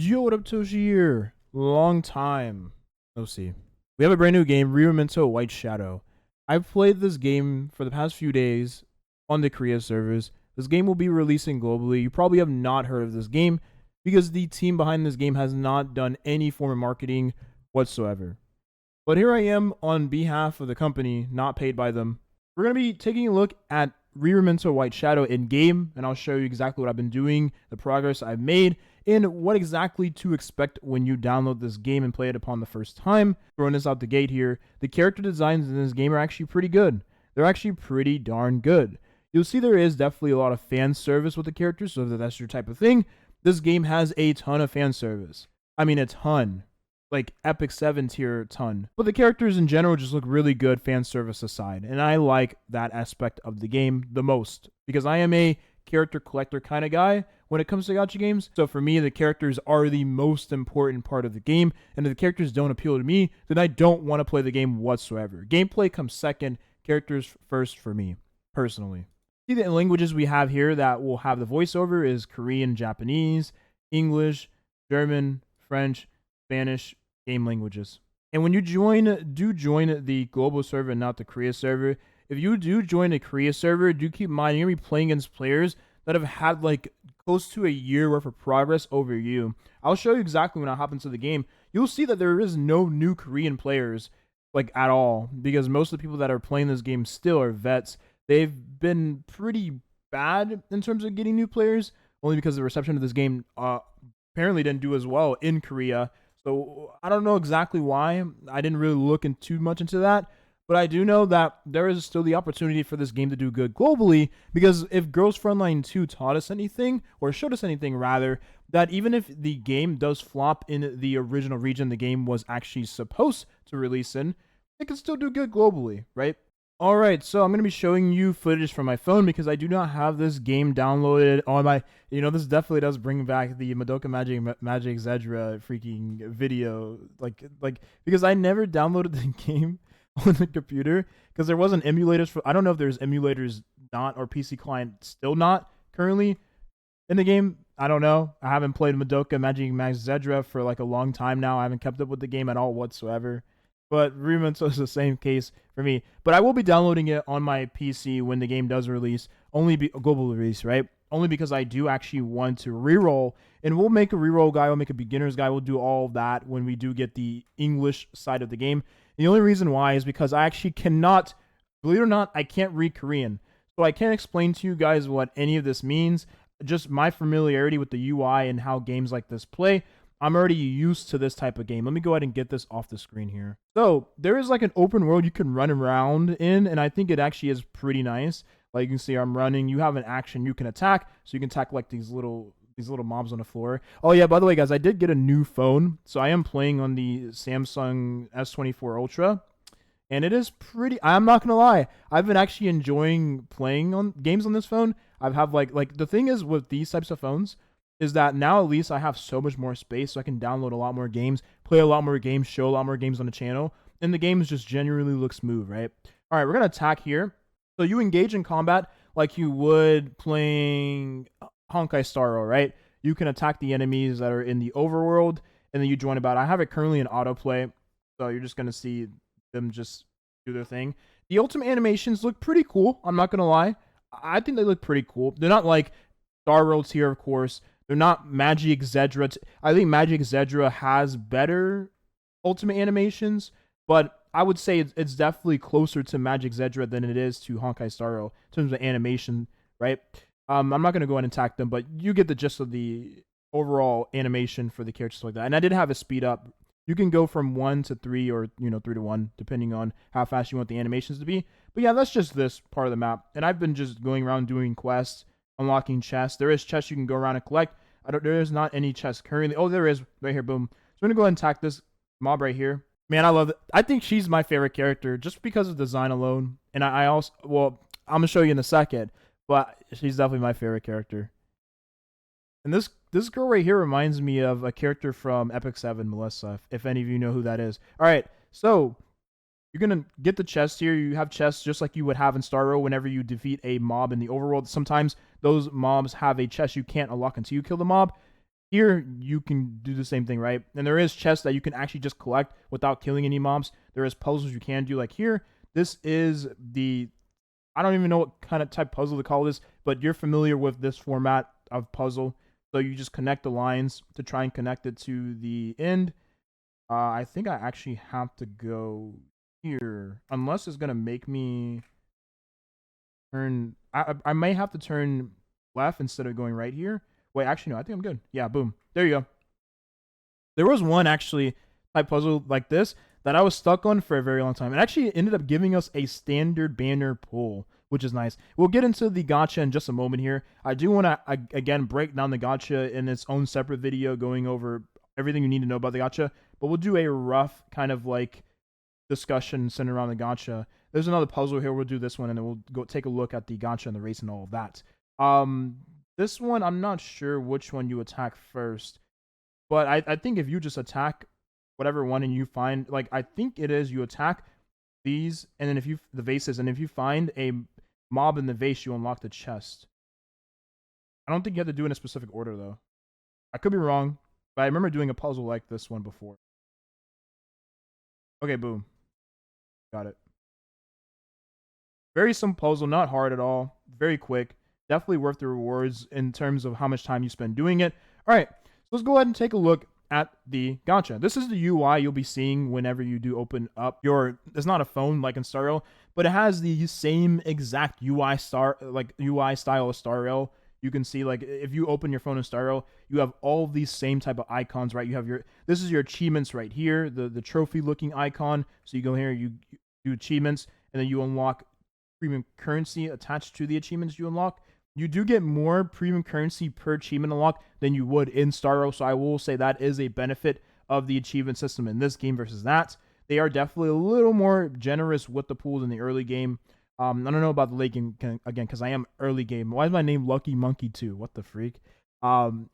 Yo, what up, Toshi here? Long time. Let's see. We have a brand new game, Rememento White Shadow. I've played this game for the past few days on the Korea servers. This game will be releasing globally. You probably have not heard of this game because the team behind this game has not done any form of marketing whatsoever. But here I am on behalf of the company, not paid by them. We're going to be taking a look at Rememento White Shadow in game, and I'll show you exactly what I've been doing, the progress I've made, and what exactly to expect when you download this game and play it upon the first time. Throwing this out the gate here, the character designs in this game are actually pretty good. They're actually pretty darn good. You'll see there is definitely a lot of fan service with the characters, so if that's your type of thing, this game has a ton of fan service. I mean, a ton. Like Epic 7 tier ton. But the characters in general just look really good, fan service aside. And I like that aspect of the game the most. Because I am a character collector kind of guy when it comes to gacha games. So for me, the characters are the most important part of the game. And if the characters don't appeal to me, then I don't want to play the game whatsoever. Gameplay comes second, characters first for me, personally. See, the languages we have here that will have the voiceover is Korean, Japanese, English, German, French, Spanish, game languages. And when you join the global server and not the Korea server, if you do join the Korea server, do keep in mind you're going to be playing against players that have had like close to a year worth of progress over you. I'll show you exactly when I hop into the game. You'll see that there is no new Korean players like at all, because most of the people that are playing this game still are vets. They've been pretty bad in terms of getting new players, only because the reception of this game apparently didn't do as well in Korea. So I don't know exactly why. I didn't really look in too much into that. But I do know that there is still the opportunity for this game to do good globally, because if Girls Frontline 2 taught us anything, or showed us anything rather, that even if the game does flop in the original region the game was actually supposed to release in, it can still do good globally, right? Alright, so I'm going to be showing you footage from my phone because I do not have this game downloaded on my... this definitely does bring back the Madoka Magic Zedra freaking video. Because I never downloaded the game on the computer because there wasn't emulators for... I don't know if there's emulators not or PC client still not currently in the game. I don't know. I haven't played Madoka Magic Zedra for like a long time now. I haven't kept up with the game at all whatsoever. But Rememento is the same case for me. But I will be downloading it on my PC when the game does release. Global release, right? Only because I do actually want to reroll. And we'll make a reroll guide. We'll make a beginner's guide. We'll do all of that when we do get the English side of the game. And the only reason why is because I actually cannot, believe it or not, I can't read Korean. So I can't explain to you guys what any of this means. Just my familiarity with the UI and how games like this play. I'm already used to this type of game. Let me go ahead and get this off the screen here. So there is like an open world you can run around in, and I think it actually is pretty nice. Like you can see I'm running. You have an action you can attack, so you can attack like these little mobs on the floor. Oh yeah, by the way, guys, I did get a new phone, so I am playing on the Samsung S24 Ultra, and it is pretty. I'm not gonna lie, I've been actually enjoying playing on games on this phone. I've have like the thing is with these types of phones, is that now at least I have so much more space, so I can download a lot more games, play a lot more games, show a lot more games on the channel, and the games just genuinely look smooth, right? All right, we're going to attack here. So you engage in combat like you would playing Honkai Star Rail, right? You can attack the enemies that are in the overworld, and then you join a battle. I have it currently in autoplay, so you're just going to see them just do their thing. The ultimate animations look pretty cool, I'm not going to lie. I think they look pretty cool. They're not like Star Rail tier, of course. They're not Magic Zedra. I think Magic Zedra has better ultimate animations, but I would say it's definitely closer to Magic Zedra than it is to Honkai Star Rail in terms of animation, right? I'm not going to go ahead and attack them, but you get the gist of the overall animation for the characters like that. And I did have a speed up. You can go from 1 to 3 or 3 to 1, depending on how fast you want the animations to be. But yeah, that's just this part of the map. And I've been just going around doing quests, unlocking chests. There is chests you can go around and collect. There is not any chests currently. Oh, there is right here. Boom. So I'm going to go ahead and attack this mob right here. Man, I love it. I think she's my favorite character just because of design alone. And I also, well, I'm going to show you in a second, but she's definitely my favorite character. And this girl right here reminds me of a character from Epic 7, Melissa, if any of you know who that is. All right, so you're going to get the chest here. You have chests just like you would have in Star Rail whenever you defeat a mob in the overworld. Sometimes those mobs have a chest you can't unlock until you kill the mob. Here, you can do the same thing, right? And there is chests that you can actually just collect without killing any mobs. There is puzzles you can do. Like here, this is the, I don't even know what kind of type puzzle to call this, but you're familiar with this format of puzzle. So you just connect the lines to try and connect it to the end. I think I actually have to go here, unless it's gonna make me turn. I may have to turn left instead of going right here. Wait, actually no, I think I'm good. Yeah, boom. There you go. There was one actually type puzzle like this that I was stuck on for a very long time. It actually ended up giving us a standard banner pull, which is nice. We'll get into the gacha in just a moment here. I do want to, again, break down the gacha in its own separate video, going over everything you need to know about the gacha, but we'll do a rough kind of like discussion centered around the gacha. There's another puzzle here. We'll do this one, and then we'll go take a look at the gacha and the race and all of that. This one, I'm not sure which one you attack first, but I think if you just attack whatever one and you find, like, I think it is you attack these, and then if you, the vases, and if you find a mob in the vase, you unlock the chest. I don't think you have to do it in a specific order, though. I could be wrong, but I remember doing a puzzle like this one before. Okay, boom. Got it. Very simple puzzle, not hard at all. Very quick. Definitely worth the rewards in terms of how much time you spend doing it. All right, so let's go ahead and take a look at the gacha. This is the UI you'll be seeing whenever you do open up your, it's not a phone like in Star Rail, but it has the same exact UI style of Star Rail. You can see, like, if you open your phone in Star Rail, you have all of these same type of icons, right? You have your, this is your achievements right here, the trophy looking icon. So you go here, you do achievements, and then you unlock premium currency attached to the achievements you unlock. You do get more premium currency per achievement unlock than you would in Star Rail, so I will say that is a benefit of the achievement system in this game versus that. They are definitely a little more generous with the pools in the early game. I don't know about the late game, again, because I am early game. Why is my name Lucky Monkey 2? What the freak?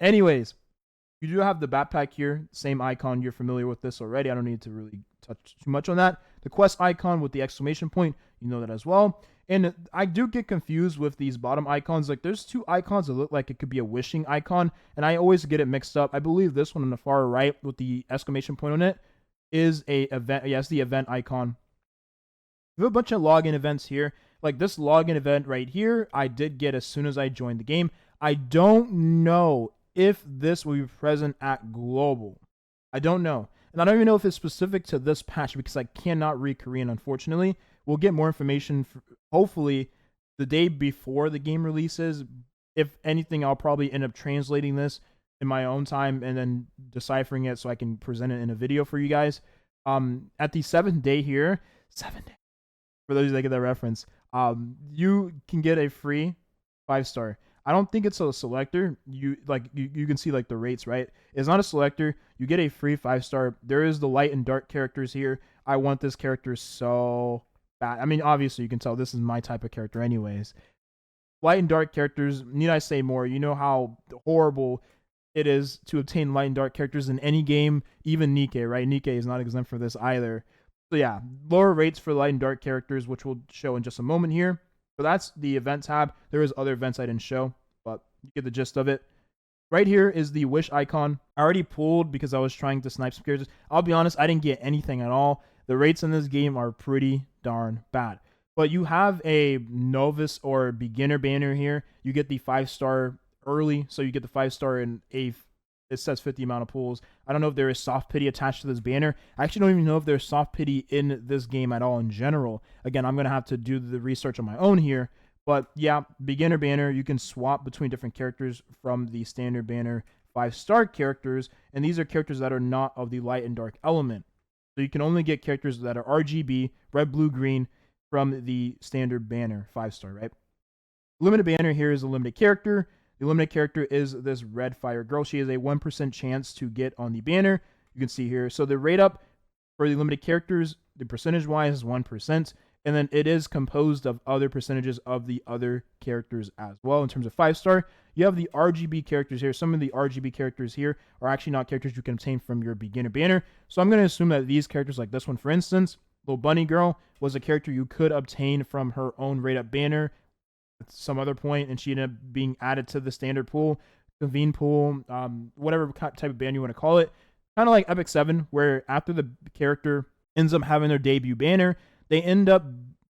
Anyways, you do have the backpack here. Same icon. You're familiar with this already. I don't need to really touch too much on that. The quest icon with the exclamation point, you know that as well. And I do get confused with these bottom icons. Like, there's two icons that look like it could be a wishing icon, and I always get it mixed up. I believe this one on the far right with the exclamation point on it is a event. Yes, the event icon. We have a bunch of login events here. Like this login event right here, I did get as soon as I joined the game. I don't know if this will be present at global. I don't know. And I don't even know if it's specific to this patch because I cannot read Korean, unfortunately. We'll get more information, hopefully, the day before the game releases. If anything, I'll probably end up translating this in my own time and then deciphering it so I can present it in a video for you guys. At the 7th day here, 7 days, for those that get that reference, you can get a free 5-star. I don't think it's a selector. You can see like the rates, right? It's not a selector. You get a free 5-star. There is the light and dark characters here. I want this character so bad. I mean, obviously you can tell this is my type of character anyways. Light and dark characters, need I say more? You know how horrible it is to obtain light and dark characters in any game, even Nikkei, right? Nikkei is not exempt for this either. So yeah, lower rates for light and dark characters, which we'll show in just a moment here. So that's the event tab. There is other events I didn't show, but you get the gist of it. Right here is the wish icon. I already pulled because I was trying to snipe some characters. I'll be honest, I didn't get anything at all. The rates in this game are pretty darn bad. But you have a novice or beginner banner here. You get the 5-star early, so you get the 5-star in a, it says 50 amount of pulls. I don't know if there is soft pity attached to this banner. I actually don't even know if there's soft pity in this game at all in general. Again, I'm going to have to do the research on my own here. But yeah, beginner banner, you can swap between different characters from the standard banner 5-star characters. And these are characters that are not of the light and dark element. So you can only get characters that are RGB, red, blue, green, from the standard banner 5-star, right? Limited banner here is a limited character. The limited character is this red fire girl. She has a 1% chance to get on the banner. You can see here. So the rate up for the limited characters, the percentage-wise is 1%. And then it is composed of other percentages of the other characters as well. In terms of 5-star, you have the RGB characters here. Some of the RGB characters here are actually not characters you can obtain from your beginner banner. So I'm going to assume that these characters, like this one, for instance, Little Bunny Girl, was a character you could obtain from her own rate up banner at some other point, and she ended up being added to the standard pool. convene pool, whatever type of ban you want to call it. Kind of like Epic 7, where after the character ends up having their debut banner, they end up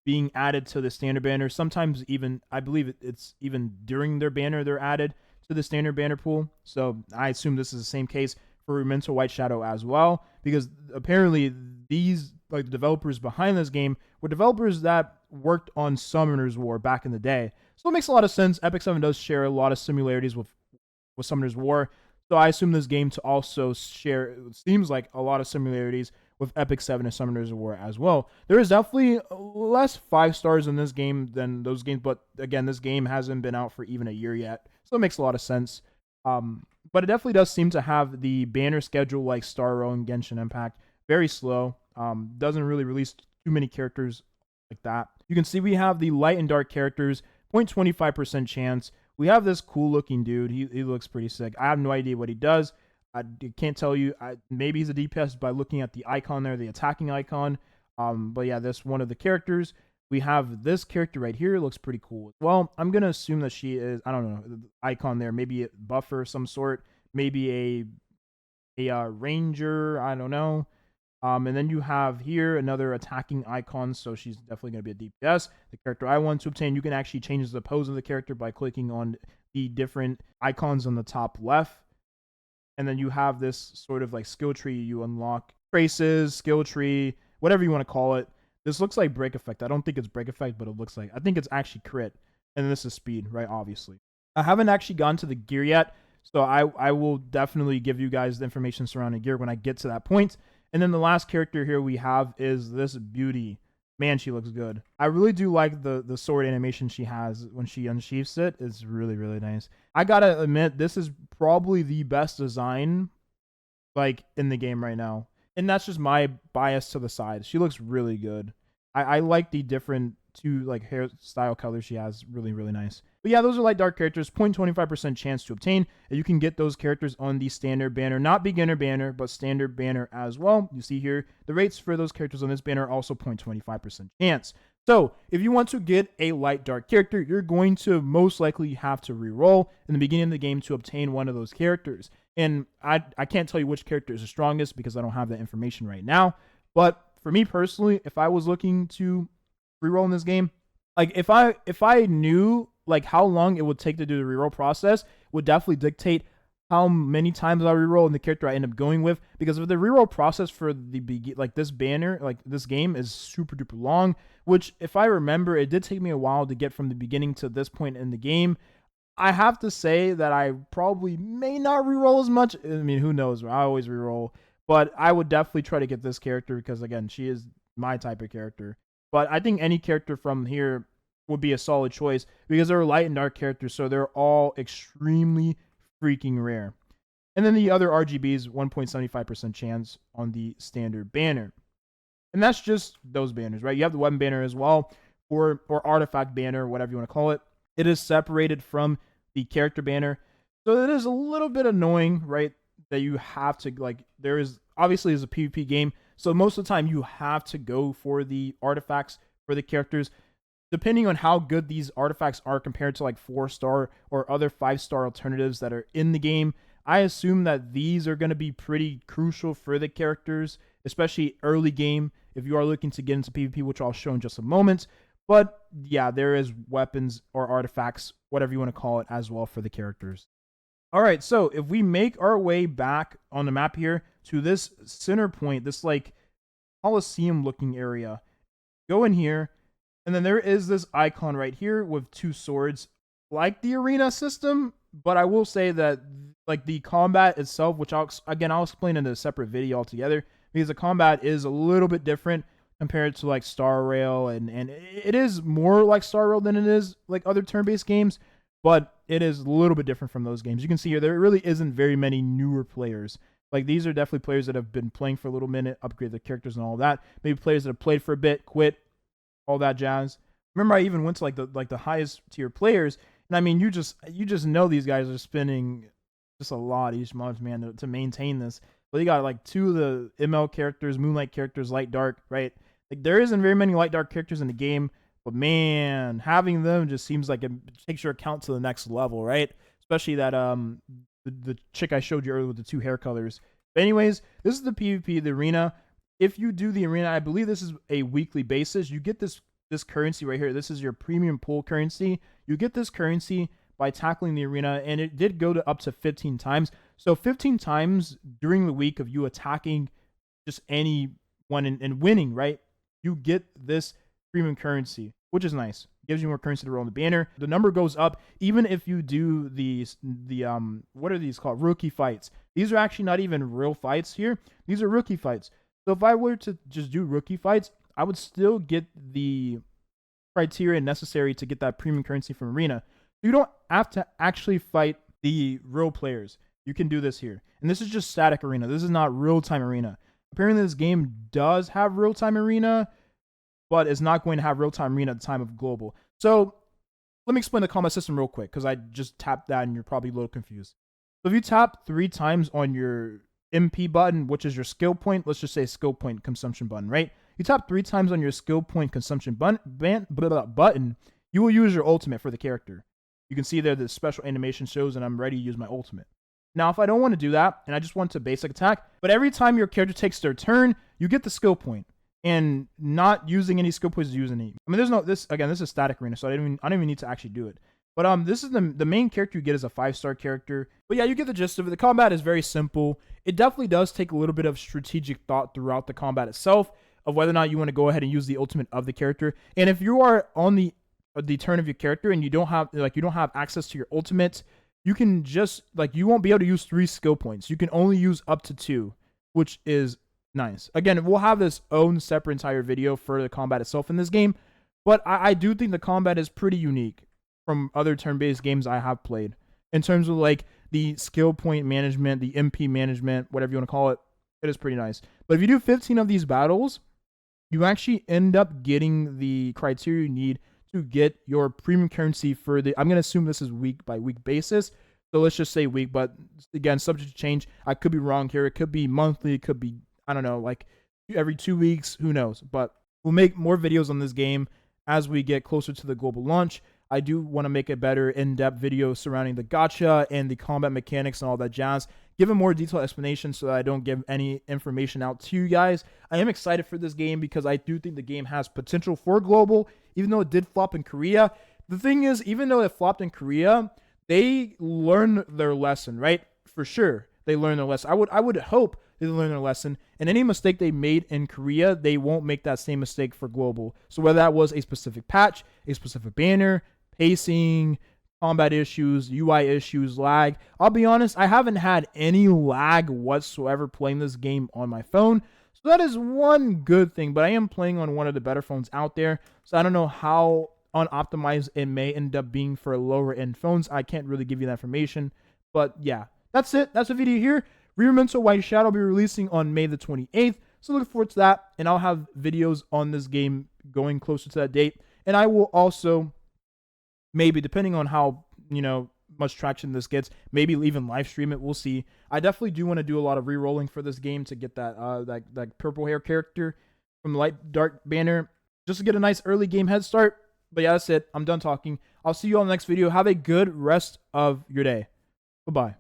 being added to the standard banner. Sometimes even, I believe it's even during their banner, they're added to the standard banner pool. So I assume this is the same case for Memento White Shadow as well, because apparently these, like, the developers behind this game were developers that worked on Summoner's War back in the day. So it makes a lot of sense. Epic 7 does share a lot of similarities with Summoner's War. So I assume this game to also share, it seems like, a lot of similarities with Epic 7 and Summoner's War as well. There is definitely less 5 stars in this game than those games, but again, this game hasn't been out for even a year yet, so it makes a lot of sense. But it definitely does seem to have the banner schedule like Star Rail and Genshin Impact. Very slow. Doesn't really release too many characters like that. You can see we have the light and dark characters, 0.25% chance. We have this cool looking dude. He looks pretty sick. I have no idea what he does. I can't tell you. Maybe he's a DPS by looking at the icon there, the attacking icon. But yeah, this one of the characters. We have this character right here. Looks pretty cool. Well, I'm going to assume that she is, I don't know, the icon there. Maybe a buffer of some sort. Maybe a ranger. I don't know. And then you have here another attacking icon, so she's definitely going to be a DPS. The character I want to obtain, you can actually change the pose of the character by clicking on the different icons on the top left. And then you have this sort of like skill tree you unlock. Traces, skill tree, whatever you want to call it. This looks like break effect. I don't think it's break effect, but it looks like, I think it's actually crit. And this is speed, right? Obviously. I haven't actually gone to the gear yet, so I will definitely give you guys the information surrounding gear when I get to that point. And then the last character here we have is this beauty. Man, she looks good. I really do like the sword animation she has when she unsheaths it. It's really, really nice. I gotta admit, this is probably the best design, like, in the game right now. And that's just my bias to the side. She looks really good. I like the different two, like, hairstyle colors she has. Really, really nice. But yeah, those are light dark characters. 0.25% chance to obtain. And you can get those characters on the standard banner. Not beginner banner, but standard banner as well. You see here, the rates for those characters on this banner are also 0.25% chance. So if you want to get a light dark character, you're going to most likely have to reroll in the beginning of the game to obtain one of those characters. And I can't tell you which character is the strongest because I don't have that information right now. But for me personally, if I was looking to reroll in this game, like, if I knew like how long it would take to do the reroll process, would definitely dictate how many times I reroll and the character I end up going with. Because if the reroll process for this banner, like this game, is super duper long, which if I remember, it did take me a while to get from the beginning to this point in the game. I have to say that I probably may not reroll as much. I mean, who knows? I always reroll, but I would definitely try to get this character because, again, she is my type of character. But I think any character from here would be a solid choice because they're light and dark characters, so they're all extremely freaking rare. And then the other RGBs, 1.75% chance on the standard banner. And that's just those banners, right? You have the weapon banner as well, or artifact banner, whatever you want to call it. It is separated from the character banner. So it is a little bit annoying, right? That you have to, like, there is obviously is a PvP game. So most of the time you have to go for the artifacts for the characters. Depending on how good these artifacts are compared to like 4-star or other 5-star alternatives that are in the game, I assume that these are going to be pretty crucial for the characters, especially early game if you are looking to get into PvP, which I'll show in just a moment. But yeah, there is weapons or artifacts, whatever you want to call it, as well for the characters. All right, so if we make our way back on the map here to this center point, this like Coliseum looking area, go in here, and then there is this icon right here with 2 swords, like the arena system. But I will say that like the combat itself, which I'll explain in a separate video altogether, because the combat is a little bit different compared to like Star Rail, and it is more like Star Rail than it is like other turn-based games, but it is a little bit different from those games. You can see here there really isn't very many newer players. Like, these are definitely players that have been playing for a little minute, upgrade their characters and all that. Maybe players that have played for a bit, quit, all that jazz. Remember, I even went to like the highest tier players, and I mean, you just know these guys are spending just a lot each month, man, to maintain this. But you got like 2 of the ML characters, Moonlight characters, Light Dark, right? Like, there isn't very many Light Dark characters in the game, but man, having them just seems like it takes your account to the next level, right? especially that the chick I showed you earlier with the 2 hair colors. But anyways, this is the PvP, the arena. If you do the arena, I believe this is a weekly basis. You get this currency right here. This is your premium pool currency. You get this currency by tackling the arena, and it did go to up to 15 times. So 15 times during the week of you attacking just anyone and winning, right? You get this premium currency, which is nice. It gives you more currency to roll on the banner. The number goes up even if you do the what are these called? Rookie fights. These are actually not even real fights here. These are rookie fights. So if I were to just do rookie fights, I would still get the criteria necessary to get that premium currency from arena. You don't have to actually fight the real players. You can do this here. And this is just static arena. This is not real-time arena. Apparently this game does have real-time arena, but it's not going to have real-time arena at the time of global. So let me explain the combat system real quick, because I just tapped that and you're probably a little confused. So if you tap 3 times on your MP button, which is your skill point, let's just say skill point consumption button, right? You tap 3 times on your skill point consumption button, you will use your ultimate for the character. You can see there the special animation shows and I'm ready to use my ultimate. Now, if I don't want to do that and I just want to basic attack, but every time your character takes their turn, you get the skill point. And not using any skill points is using any. I mean, there's no, this is static arena, so I don't even need to actually do it. But this is the main character you get is a 5-star character. But yeah, you get the gist of it. The combat is very simple. It definitely does take a little bit of strategic thought throughout the combat itself of whether or not you want to go ahead and use the ultimate of the character. And if you are on the turn of your character and you don't have access to your ultimate, you can just you won't be able to use 3 skill points. You can only use up to 2, which is nice. Again, we'll have this own separate entire video for the combat itself in this game, but I do think the combat is pretty unique from other turn-based games I have played in terms of the skill point management, the MP management, whatever you want to call it. It is pretty nice. But if you do 15 of these battles, you actually end up getting the criteria you need to get your premium currency for the, I'm going to assume this is week by week basis. So let's just say week, but again, subject to change. I could be wrong here. It could be monthly. It could be, I don't know, every 2 weeks, who knows? But we'll make more videos on this game as we get closer to the global launch. I do want to make a better in-depth video surrounding the gacha and the combat mechanics and all that jazz. Give a more detailed explanation so that I don't give any information out to you guys. I am excited for this game because I do think the game has potential for global, even though it did flop in Korea. The thing is, even though it flopped in Korea, they learned their lesson, right? For sure, they learned their lesson. I would hope they learn their lesson, and any mistake they made in Korea, they won't make that same mistake for global. So whether that was a specific patch, a specific banner, pacing, combat issues, UI issues, lag. I'll be honest, I haven't had any lag whatsoever playing this game on my phone. So that is one good thing, but I am playing on one of the better phones out there. So I don't know how unoptimized it may end up being for lower end phones. I can't really give you that information. But yeah, that's it. That's the video here. Rememento White Shadow will be releasing on May the 28th. So look forward to that. And I'll have videos on this game going closer to that date. And I will also, maybe, depending on how, much traction this gets, maybe even live stream it. We'll see. I definitely do want to do a lot of re-rolling for this game to get that that purple hair character from the light dark banner, just to get a nice early game head start. But yeah, that's it. I'm done talking. I'll see you on the next video. Have a good rest of your day. Bye-bye.